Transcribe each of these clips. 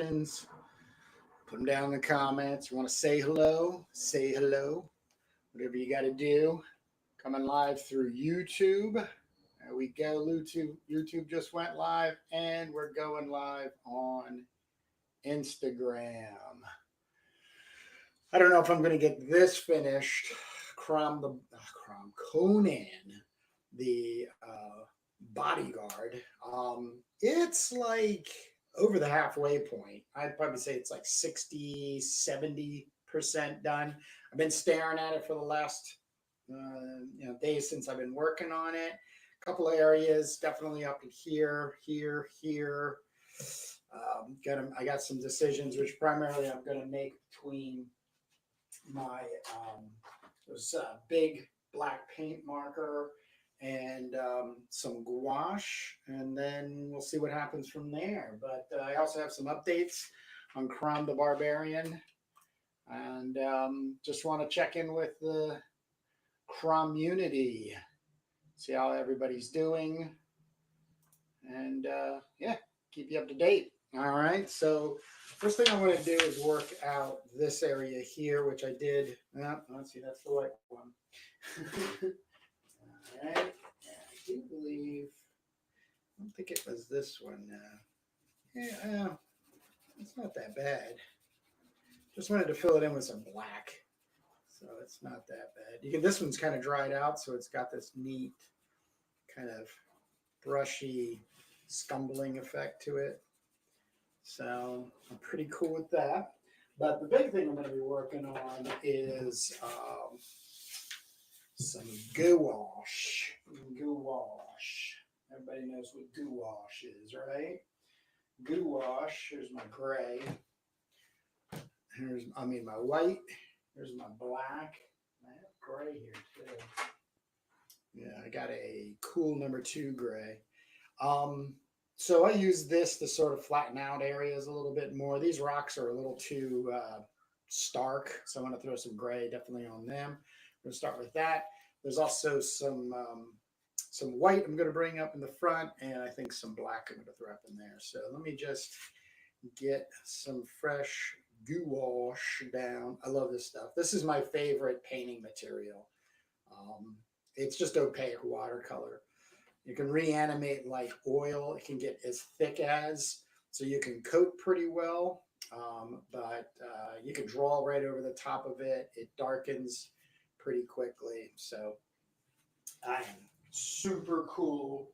questions, put them down in the comments. You want to say hello? Say hello. Whatever you got to do. Coming live through YouTube. There we go. YouTube just went live, and we're going live on Instagram. I don't know if I'm going to get this finished. Conan the Bodyguard. It's like over the halfway point. I'd probably say it's like 60, 70% done. I've been staring at it for the last days since I've been working on it. A couple of areas, definitely up in here. I got some decisions, which primarily I'm going to make between my those big black paint marker and some gouache, and then we'll see what happens from there. But I also have some updates on Conan the Barbarian, and just want to check in with the community, see how everybody's doing, and yeah, keep you up to date. All right, so first thing I want to do is work out this area here, which I did. Let's see, that's the right one. All right, I do believe, I don't think it was this one. Yeah, it's not that bad. Just wanted to fill it in with some black, so it's not that bad. This one's kind of dried out, so it's got this neat kind of brushy, scumbling effect to it. So I'm pretty cool with that. But the big thing I'm going to be working on is some gouache. Gouache. Everybody knows what gouache is, right? Gouache. Here's my gray. My white. Here's my black. I have gray here too. Yeah, I got a cool number 2 gray. So I use this to sort of flatten out areas a little bit more. These rocks are a little too stark, so I'm going to throw some gray definitely on them. I'm going to start with that. There's also some white I'm going to bring up in the front, and I think some black I'm going to throw up in there. So let me just get some fresh gouache down. I love this stuff. This is my favorite painting material. It's just opaque watercolor. You can reanimate like oil. It can get as thick as, so you can coat pretty well, but you can draw right over the top of it. It darkens pretty quickly. So I am super cool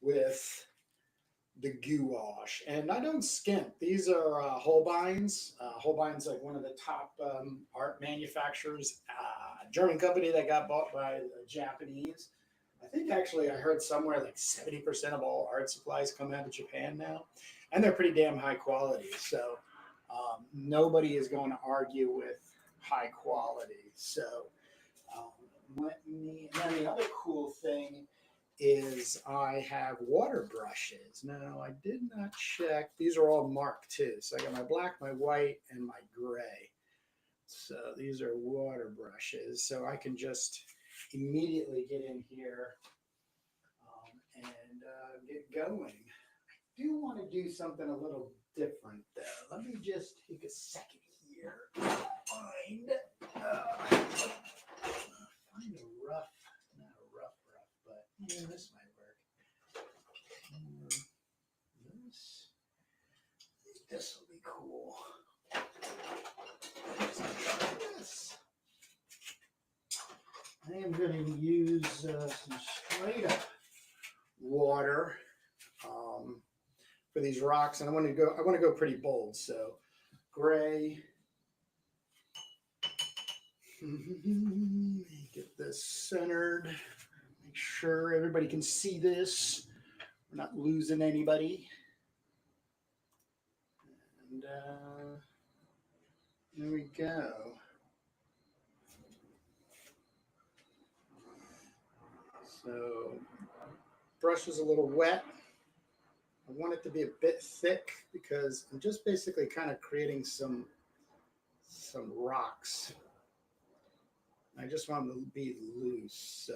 with the gouache, and I don't skimp. These are Holbein's. Holbein's like one of the top art manufacturers, German company that got bought by the Japanese. I think actually I heard somewhere like 70% of all art supplies come out of Japan now, and they're pretty damn high quality. So nobody is going to argue with high quality. So and then the other cool thing is I have water brushes. Now I did not check. These are all marked too. So I got my black, my white, and my gray. So these are water brushes. So I can just immediately get in here and get going. I do want to do something a little different though. Let me just take a second here. Find a rough, not a rough, but yeah, this might work. This will be cool. This. I am going to use some straight up water for these rocks, and I want to go pretty bold. So gray. Get this centered. Make sure everybody can see this. We're not losing anybody. And there we go. So brush is a little wet. I want it to be a bit thick because I'm just basically kind of creating some rocks. I just want them to be loose, so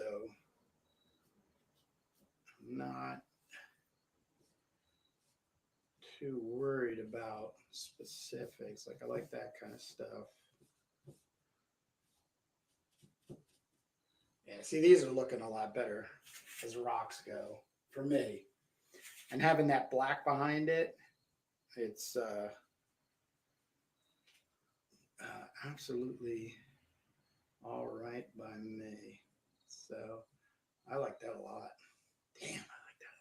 I'm not too worried about specifics. Like I like that kind of stuff. Yeah, see, these are looking a lot better as rocks go for me. And having that black behind it, it's absolutely all right by me. So I like that a lot. Damn, I like that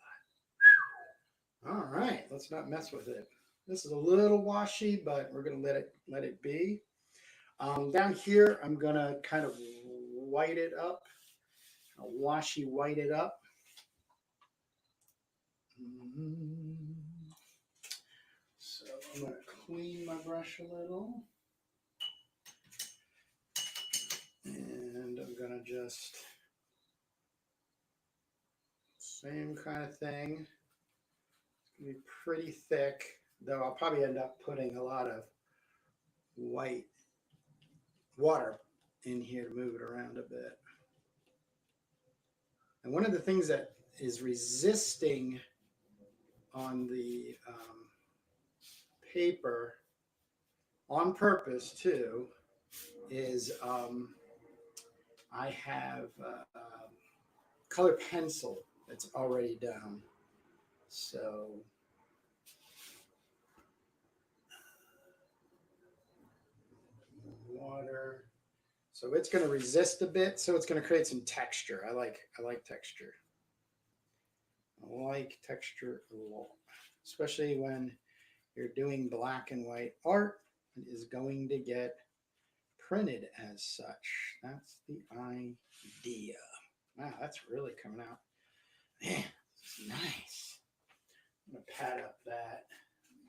a lot. All right, let's not mess with it. This is a little washy, but we're gonna let it be. Down here, I'm gonna kind of white it up. I'll washy white it up. So I'm gonna clean my brush a little. And I'm gonna just, same kind of thing. It's gonna be pretty thick, though I'll probably end up putting a lot of white water in here to move it around a bit. And one of the things that is resisting on the paper on purpose too is I have color pencil that's already down. So water. So it's going to resist a bit. So it's going to create some texture. I like texture. I like texture a lot, especially when you're doing black and white art. It is going to get printed as such. That's the idea. Wow, that's really coming out. Man, it's nice. I'm going to pad up that.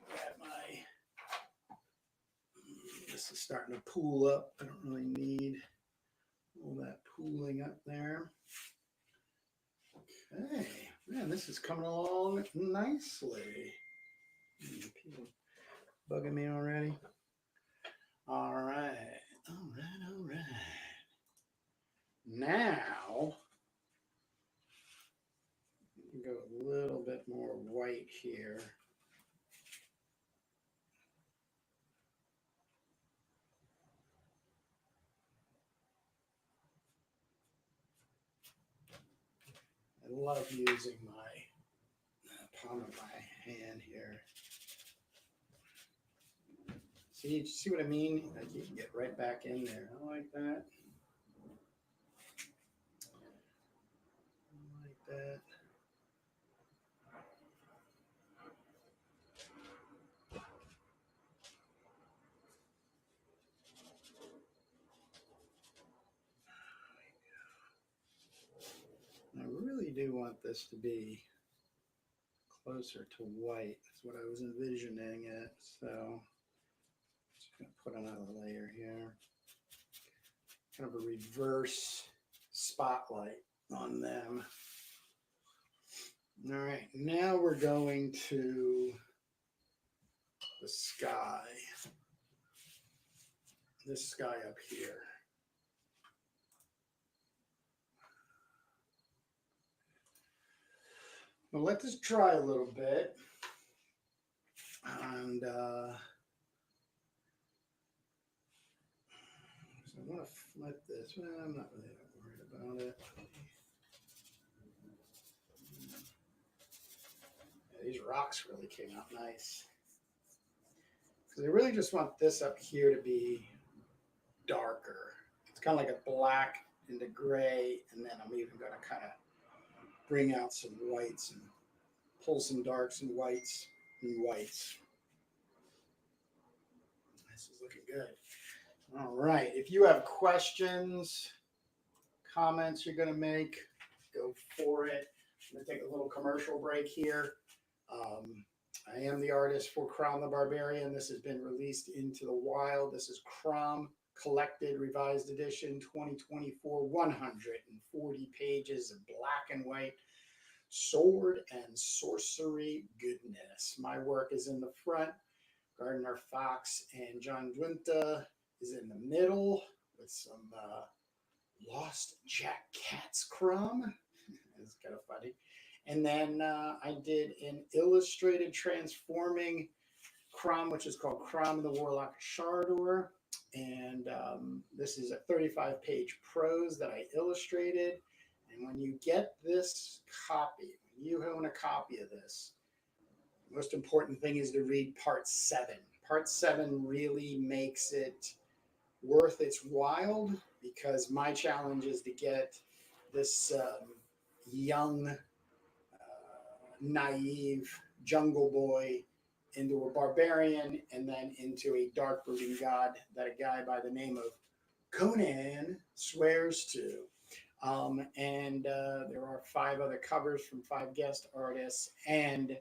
Grab my, this is starting to pool up. I don't really need all that pooling up there. Okay, man, this is coming along nicely. People bugging me already. All right. Now, go a little bit more white here. I love using my palm of my hand here. See what I mean? Like you can get right back in there. I like that. I like that. I really do want this to be closer to white. That's what I was envisioning it. So just going to put another layer here. Kind of a reverse spotlight on them. All right, now we're going to the sky. This sky up here. Well, let this dry a little bit. And so I want to flip this. Well, I'm not really worried about it. Yeah, these rocks really came out nice. Because I really just want this up here to be darker. It's kind of like a black into gray, and then I'm even going to kind of bring out some whites and pull some darks and whites and whites. This is looking good. All right. If you have questions, comments you're going to make, go for it. I'm going to take a little commercial break here. I am the artist for Conan the Barbarian. This has been released into the wild. This is Crom Collected Revised Edition 2024, 140 pages of black and white sword and sorcery goodness. My work is in the front. Gardner Fox and John Dwinta is in the middle with some Lost Jack Cat's crumb. It's kind of funny. And then I did an illustrated transforming Crom, which is called Crom the Warlock Shardor. And this is a 35-page prose that I illustrated. And when you get this copy, when you own a copy of this, the most important thing is to read part 7. Part 7 really makes it worth its while, because my challenge is to get this young, naive jungle boy into a barbarian, and then into a dark brooding god that a guy by the name of Conan swears to. And there are 5 other covers from 5 guest artists, and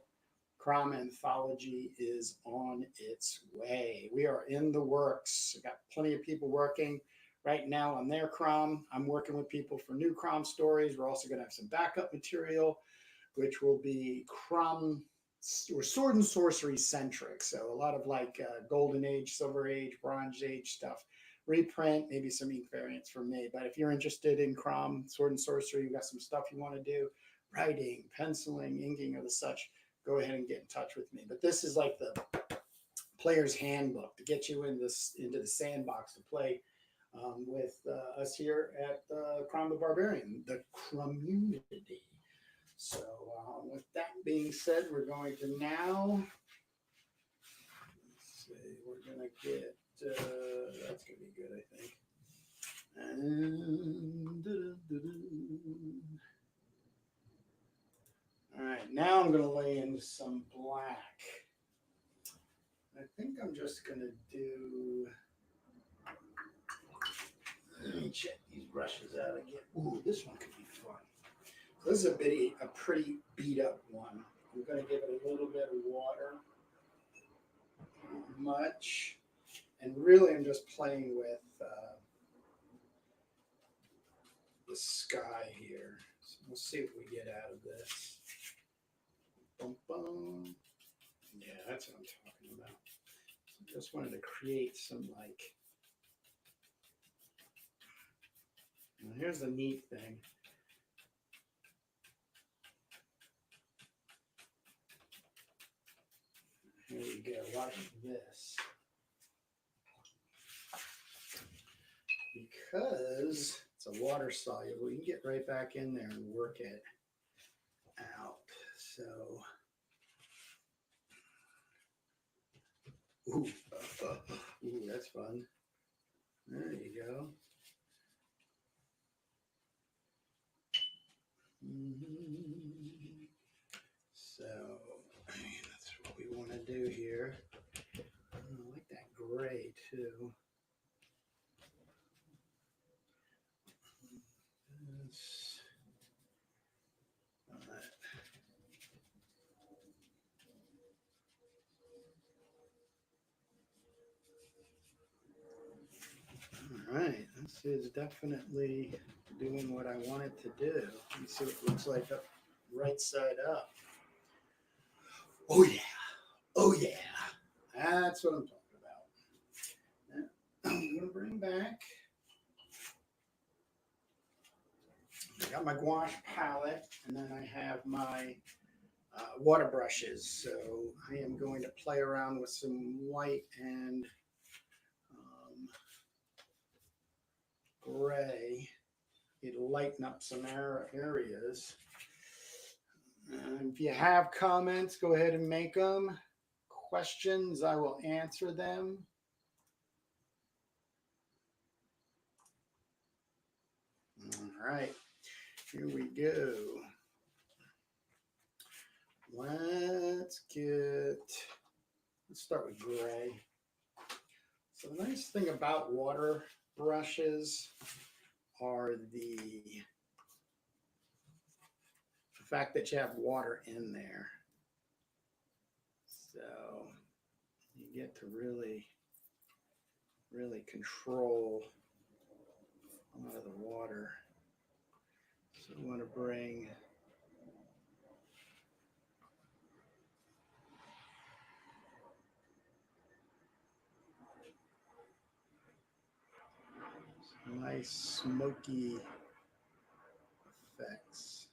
Crom Anthology is on its way. We are in the works. I've got plenty of people working right now on their Crom. I'm working with people for new Crom stories. We're also going to have some backup material, which will be Crom or sword and sorcery centric. So a lot of like Golden Age, Silver Age, Bronze Age stuff. Reprint, maybe some ink variants from me. But if you're interested in Crom, sword and sorcery, you've got some stuff you want to do, writing, penciling, inking, or the such, go ahead and get in touch with me. But this is like the player's handbook to get you into the sandbox to play with us here at Crom the Barbarian, the community. So with that being said, we're going to now, let's see, we're going to get, that's going to be good, I think. And, all right, now I'm going to lay in some black. I think I'm just going to do, let me check these brushes out again. Ooh, this one could be fun. So this is a pretty beat up one. I'm going to give it a little bit of water, not much, and really I'm just playing with the sky here. So we'll see what we get out of this. Boom, boom. Yeah, that's what I'm talking about. So just wanted to create some like. Now here's the neat thing. Here we go. Watch this. Because it's a water soluble, you can get right back in there and work it out. So, ooh, that's fun. There you go. So, that's what we want to do here. I like that gray too. All right, this is definitely doing what I want it to do. Let's see what it looks like up right side up. Oh yeah, oh yeah, that's what I'm talking about. Now, I'm gonna bring back, I got my gouache palette, and then I have my water brushes. So I am going to play around with some white and gray. It'll lighten up some areas. If you have comments, go ahead and make them. Questions, I will answer them. All right, here we go. Let's start with gray. So the nice thing about water brushes are the fact that you have water in there. So you get to really control a lot of the water. So I want to bring some nice smoky effects.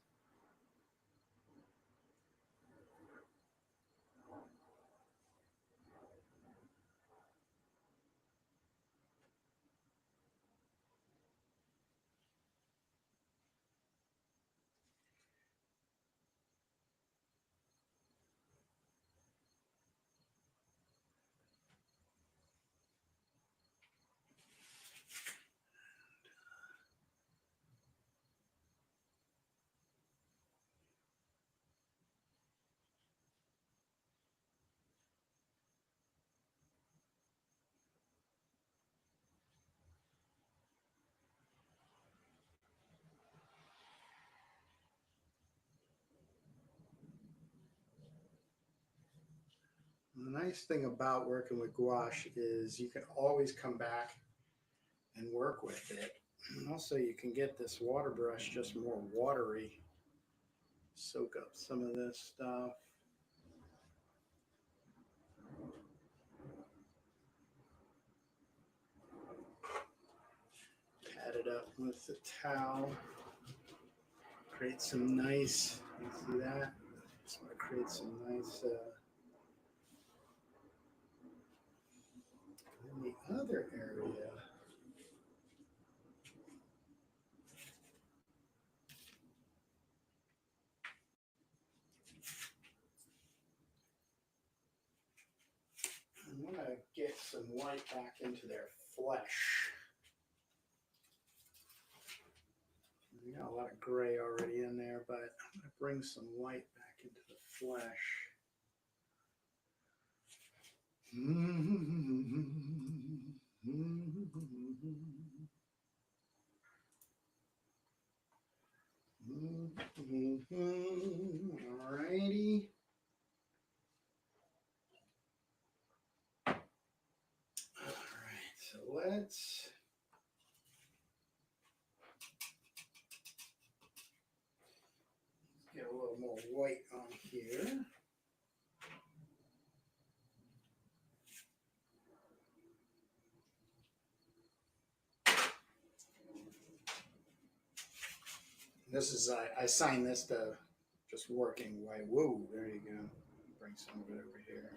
the nice thing about working with gouache is you can always come back and work with it. And also you can get this water brush just more watery, soak up some of this stuff. Pat it up with the towel. Create some nice, you see that? Just want to create some nice, in the other area. I want to get some white back into their flesh. We got a lot of gray already in there, but I'm going to bring some white back into the flesh. Alrighty. Alright, so let's get a little more white on here. This is, I assigned this to just working white. Whoa, there you go. Bring some of it over here.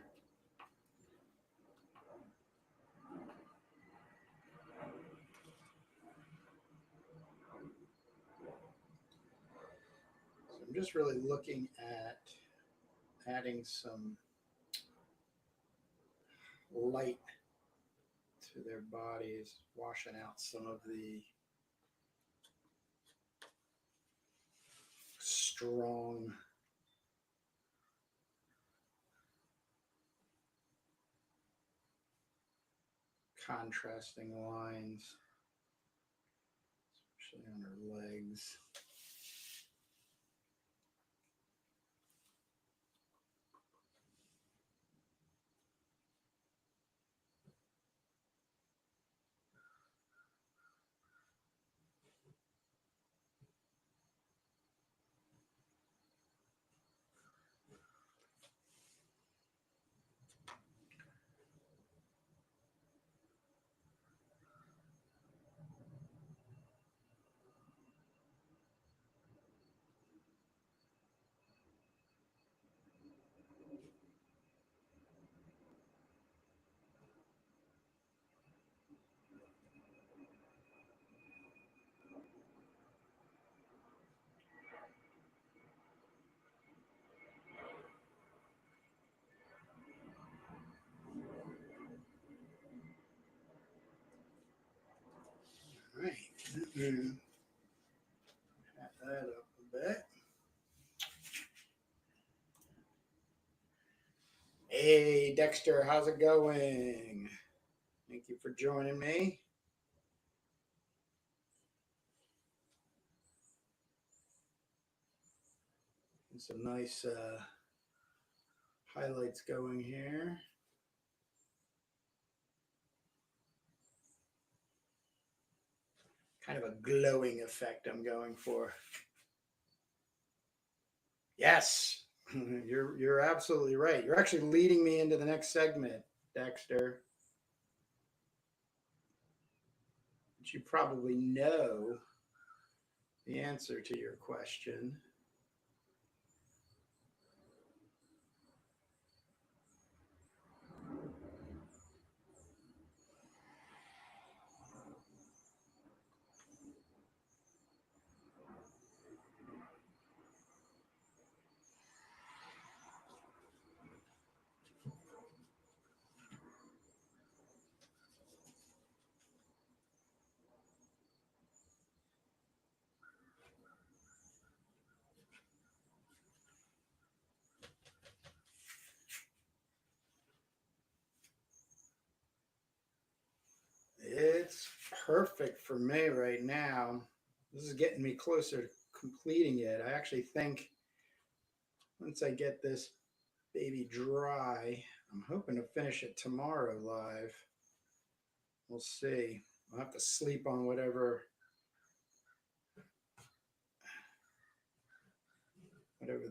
So I'm just really looking at adding some light to their bodies, washing out some of the strong contrasting lines, especially on her legs. All right, pat that up a bit. Hey, Dexter, how's it going? Thank you for joining me. And some nice highlights going here. Kind of a glowing effect I'm going for. Yes, you're absolutely right. You're actually leading me into the next segment, Dexter. But you probably know the answer to your question. It's perfect for me right now. This is getting me closer to completing it. I actually think once I get this baby dry, I'm hoping to finish it tomorrow live. We'll see. I'll have to sleep on whatever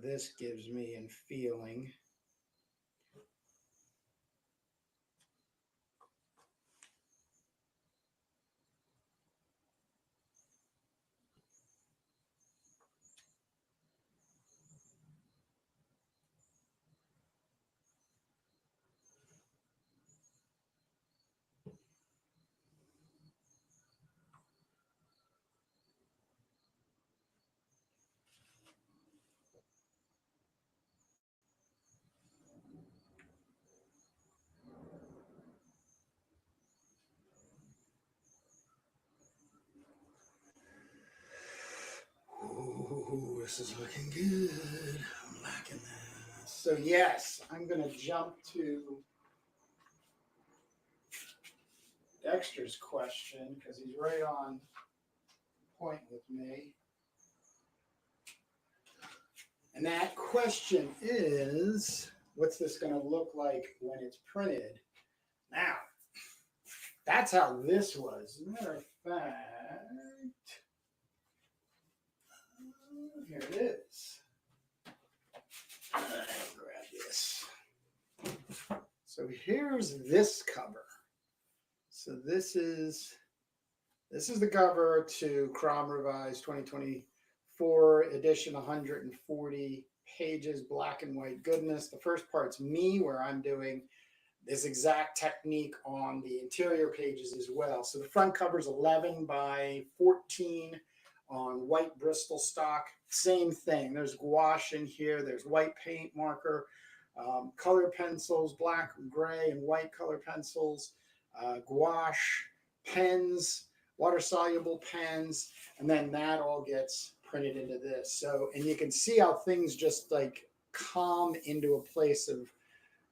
this gives me in feeling. Ooh, this is looking good. I'm liking this. So yes, I'm going to jump to Dexter's question because he's right on point with me. And that question is, what's this going to look like when it's printed? Now, that's how this was. As a matter of fact, here it is. Grab this. So here's this cover. So this is the cover to Crom Revised 2024 edition, 140 pages, black and white goodness. The first part's me, where I'm doing this exact technique on the interior pages as well. So the front cover is 11 by 14 on white Bristol stock. Same thing. There's gouache in here. There's white paint marker, color pencils, black, gray, and white color pencils, gouache, pens, water-soluble pens, and then that all gets printed into this. So, and you can see how things just like calm into a place of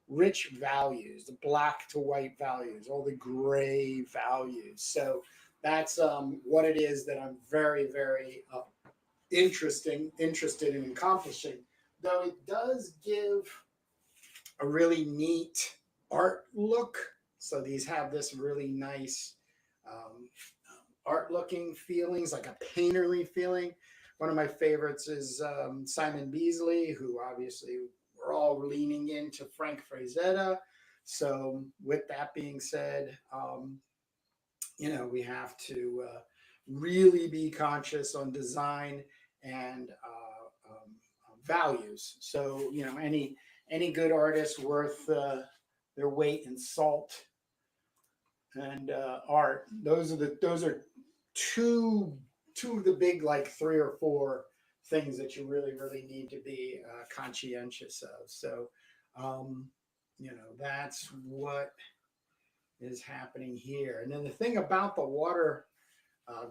rich values, the black to white values, all the gray values. So that's what it is that I'm very, very interested in accomplishing. Though it does give a really neat art look. So these have this really nice art looking feelings, like a painterly feeling. One of my favorites is Simon Beasley, who obviously we're all leaning into Frank Frazetta. So with that being said, we have to really be conscious on design and values. So, any good artist worth their weight in salt and art. Those are two of the big, like 3 or 4 things that you really, really need to be conscientious of. So, that's what is happening here. And then the thing about the water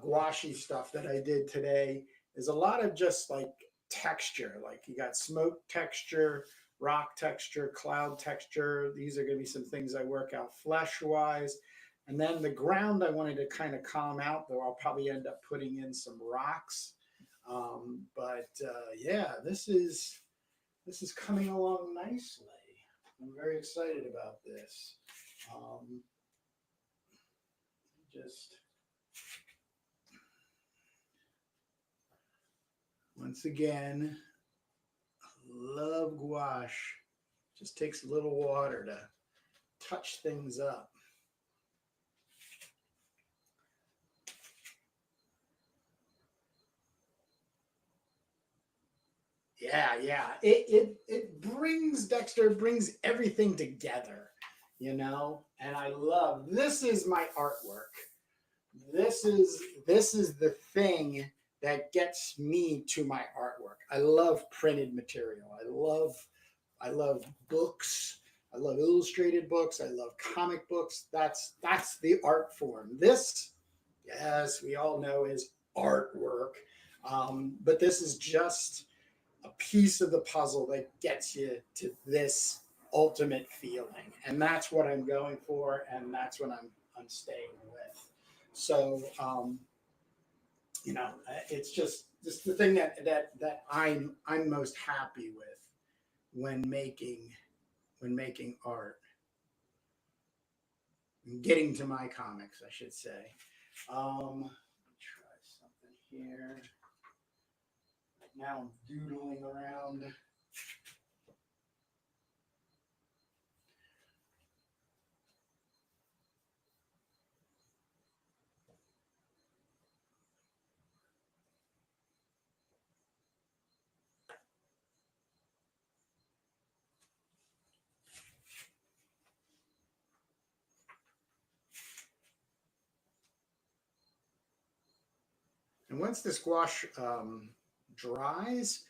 gouache stuff that I did today is a lot of just like texture. Like you got smoke texture, rock texture, cloud texture. These are going to be some things I work out flesh wise. And then the ground I wanted to kind of calm out, though I'll probably end up putting in some rocks. Yeah, this is coming along nicely. I'm very excited about this. Just once again, I love gouache. Just takes a little water to touch things up. Yeah. It brings Dexter, brings everything together, and I love, this is my artwork. This is the thing that gets me to my artwork. I love printed material. I love books. I love illustrated books. I love comic books. That's the art form. This, yes, we all know is artwork. But this is just a piece of the puzzle that gets you to this ultimate feeling. And that's what I'm going for. And that's what I'm staying with. So, it's just the thing that I'm most happy with when making art. getting to my comics, I should say. Let me try something here. Now I'm doodling around. And once this gouache dries,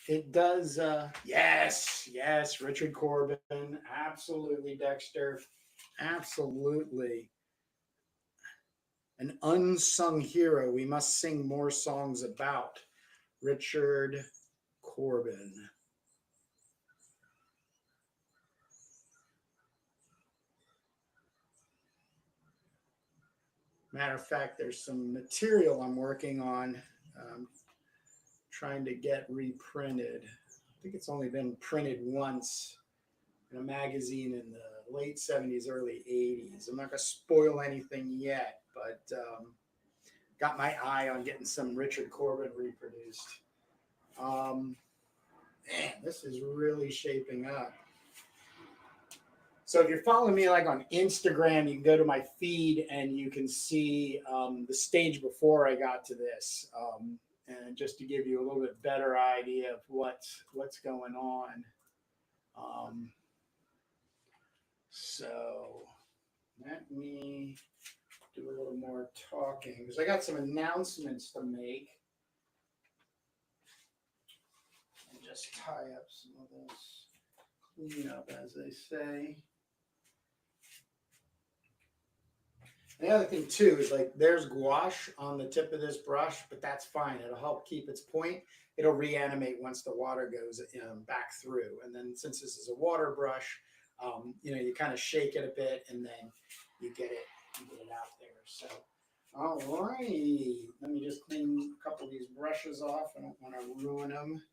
it does, yes, Richard Corbin, absolutely, Dexter, absolutely. An unsung hero we must sing more songs about, Richard Corbin. Matter of fact, there's some material I'm working on, trying to get reprinted. I think it's only been printed once in a magazine in the late 70s, early 80s. I'm not going to spoil anything yet, but got my eye on getting some Richard Corbin reproduced. Man, this is really shaping up. So if you're following me like on Instagram, you can go to my feed and you can see the stage before I got to this. And just to give you a little bit better idea of what's going on. So let me do a little more talking because I got some announcements to make. And just tie up some of this, clean up as they say. The other thing too is like there's gouache on the tip of this brush, but that's fine. It'll help keep its point. It'll reanimate once the water goes back through. And then since this is a water brush, you kind of shake it a bit and then you get it out there. So, all right, let me just clean a couple of these brushes off. I don't want to ruin them.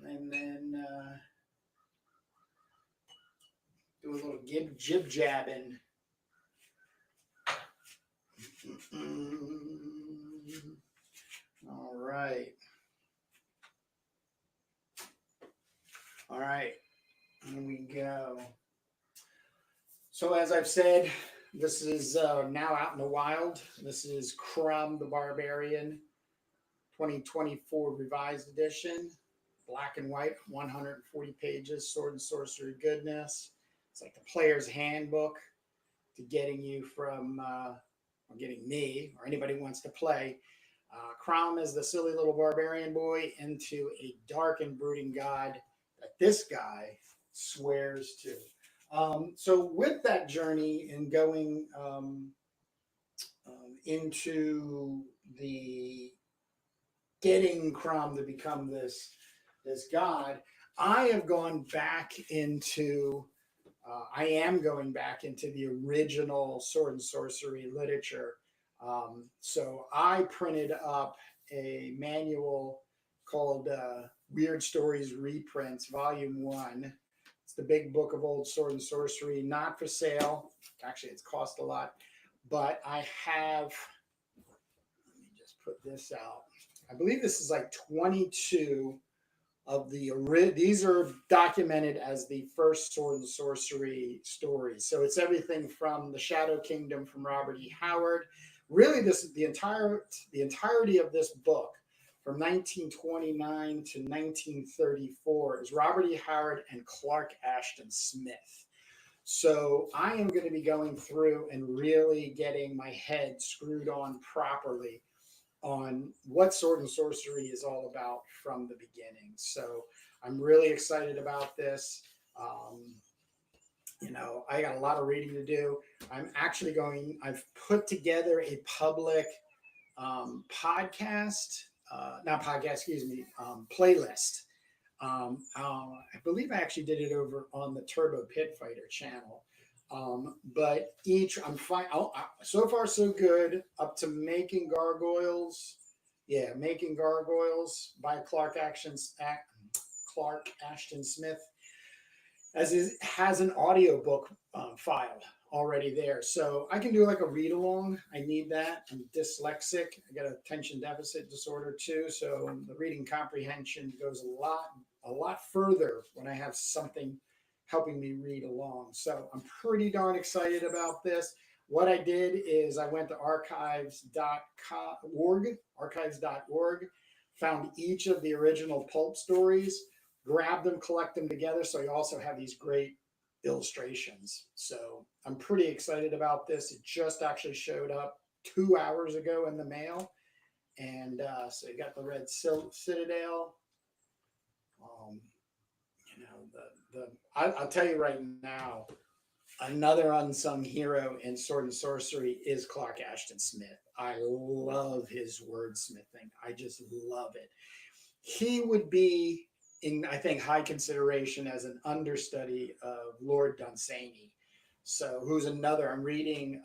And then do a little jib jabbing. All right. All right. Here we go. So as I've said, this is now out in the wild. This is Conan the Barbarian 2024 revised edition. Black and white, 140 pages, sword and sorcery goodness. It's like the player's handbook to getting you from, or getting me, or anybody who wants to play, Crom is the silly little barbarian boy into a dark and brooding god that this guy swears to. So with that journey and going into the getting Crom to become this god, I have gone back into I am going back into the original sword and sorcery literature. So I printed up a manual called Weird Stories Reprints, Volume 1. It's the big book of old sword and sorcery, not for sale. Actually, it's cost a lot. But I have, let me just put this out. I believe this is like 22 of the these are documented as the first sword and sorcery stories. So it's everything from the Shadow Kingdom from Robert E. Howard. Really, the entirety of this book from 1929 to 1934 is Robert E. Howard and Clark Ashton Smith. So I am going to be going through and really getting my head screwed on properly on what sword and sorcery is all about from the beginning. So I'm really excited about this. I got a lot of reading to do. I've put together a public playlist. I believe I actually did it over on the Turbo Pit Fighter channel. But I'm fine. So far, so good. Up to Making Gargoyles. Yeah, Making Gargoyles by Clark Ashton Smith. As it has an audiobook file already there. So I can do like a read along. I need that. I'm dyslexic. I got attention deficit disorder too. So the reading comprehension goes a lot further when I have something helping me read along. So I'm pretty darn excited about this. What I did is I went to archives.org, found each of the original pulp stories, grabbed them, collect them together. So you also have these great illustrations. So I'm pretty excited about this. It just actually showed up 2 hours ago in the mail. And so you got the red citadel. You know, I'll tell you right now, another unsung hero in Sword and Sorcery is Clark Ashton Smith. I love his wordsmithing. I just love it. He would be in, I think, high consideration as an understudy of Lord Dunsany. So, who's another? I'm reading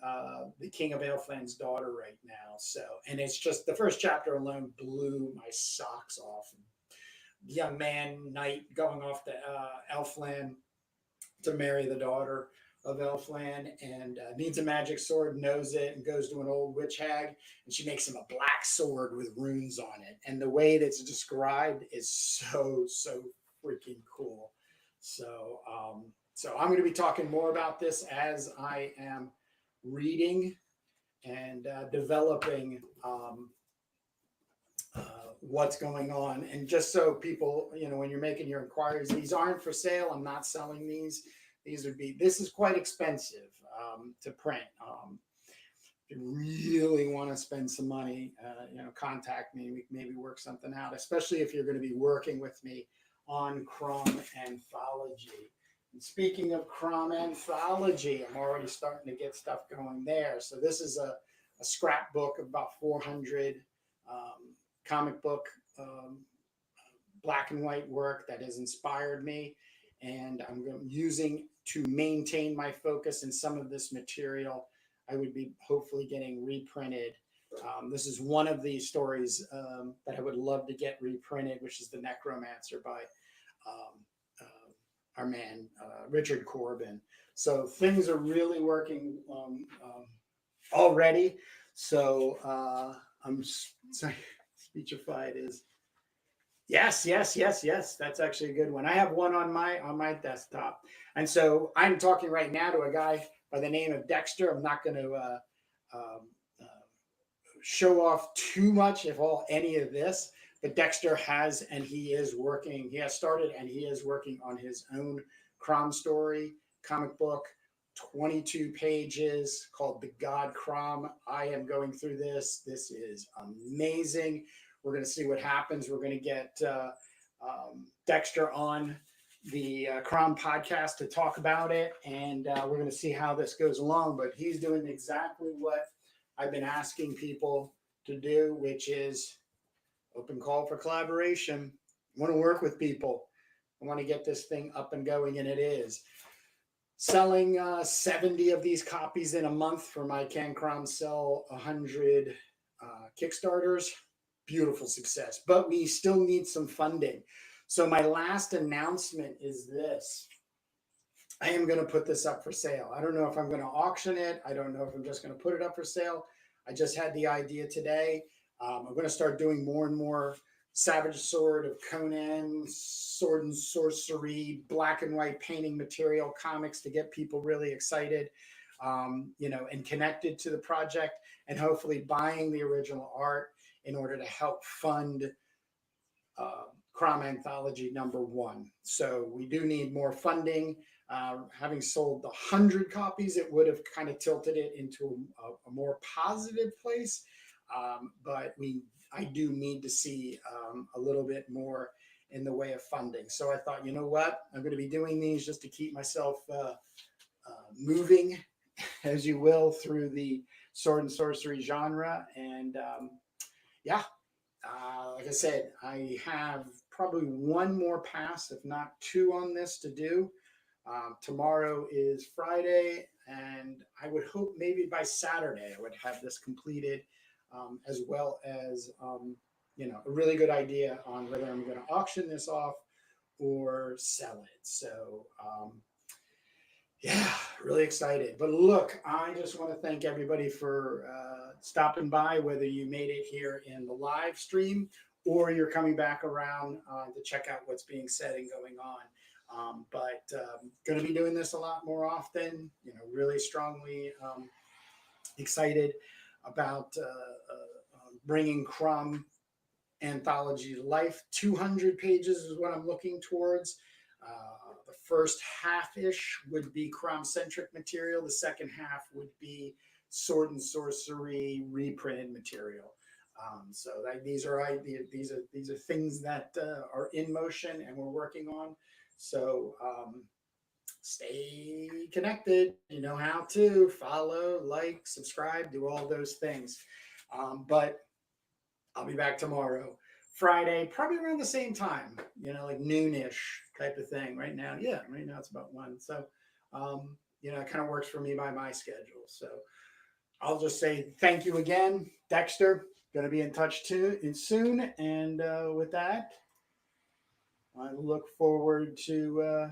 The King of Elfland's Daughter right now. So, and it's just the first chapter alone blew my socks off. Young man, knight, going off to Elfland to marry the daughter of Elfland, and needs a magic sword, knows it, and goes to an old witch hag, and she makes him a black sword with runes on it. And the way that's described is so freaking cool. So, so I'm going to be talking more about this as I am reading and developing what's going on. And just so people, you know, when you're making your inquiries, these aren't for sale. I'm not selling these. This is quite expensive to print. If you really want to spend some money, you know, contact me. We can maybe work something out, especially if you're going to be working with me on Crom Anthology. And speaking of Crom Anthology, I'm already starting to get stuff going there. So this is a scrapbook of about 400 comic book black and white work that has inspired me. And I'm using to maintain my focus in some of this material. I would be hopefully getting reprinted. This is one of the stories that I would love to get reprinted, which is The Necromancer by our man, Richard Corbin. So things are really working already. So I'm sorry, Speechified is, yes. That's actually a good one. I have one on my desktop. And so I'm talking right now to a guy by the name of Dexter. I'm not going to show off too much if any of this, but Dexter has, and he is working, he has started and he is working on his own Crom story, comic book, 22 pages, called The God Crom. I am going through this. This is amazing. We're going to see what happens. We're going to get Dexter on the Crom podcast to talk about it, and we're going to see how this goes along. But he's doing exactly what I've been asking people to do, which is open call for collaboration. I want to work with people. I want to get this thing up and going, and it is. Selling 70 of these copies in a month for my Can Crom sell 100 Kickstarters. Beautiful success, but we still need some funding. So my last announcement is this. I am going to put this up for sale. I don't know if I'm going to auction it. I don't know if I'm just going to put it up for sale. I just had the idea today. I'm going to start doing more and more Savage Sword of Conan, Sword and Sorcery, black and white painting material comics to get people really excited, you know, and connected to the project, and hopefully buying the original art in order to help fund Crom Anthology #1. So we do need more funding. Having sold 100 copies, it would have kind of tilted it into a more positive place. But I do need to see a little bit more in the way of funding. So I thought, you know what? I'm going to be doing these just to keep myself moving, as you will, through the Sword and Sorcery genre. And yeah, like I said, I have probably one more pass, if not two, on this to do. Tomorrow is Friday, and I would hope maybe by Saturday I would have this completed, as well as you know, a really good idea on whether I'm going to auction this off or sell it. So Yeah, really excited. But look, I just want to thank everybody for stopping by, whether you made it here in the live stream or you're coming back around to check out what's being said and going on. But going to be doing this a lot more often. You know, really strongly excited about bringing Crumb anthology to life. 200 pages is what I'm looking towards. The first half-ish would be Crom-centric material. The second half would be sword and sorcery reprinted material. These are things that are in motion and we're working on. So stay connected. You know how to follow, like, subscribe, do all those things. But I'll be back tomorrow, Friday, probably around the same time, you know, like noonish type of thing. Right now, yeah, right now it's about 1. So, you know, it kind of works for me by my schedule. So I'll just say thank you again, Dexter. Going to be in touch too soon. And with that, I look forward to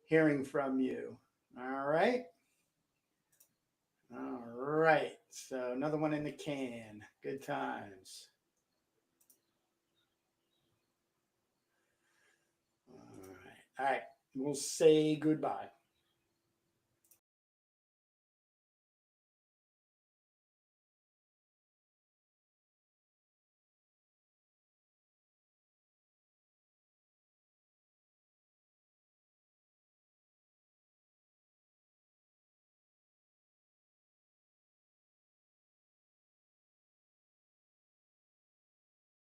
hearing from you. All right. All right. So another one in the can. Good times. All right. All right. We'll say goodbye.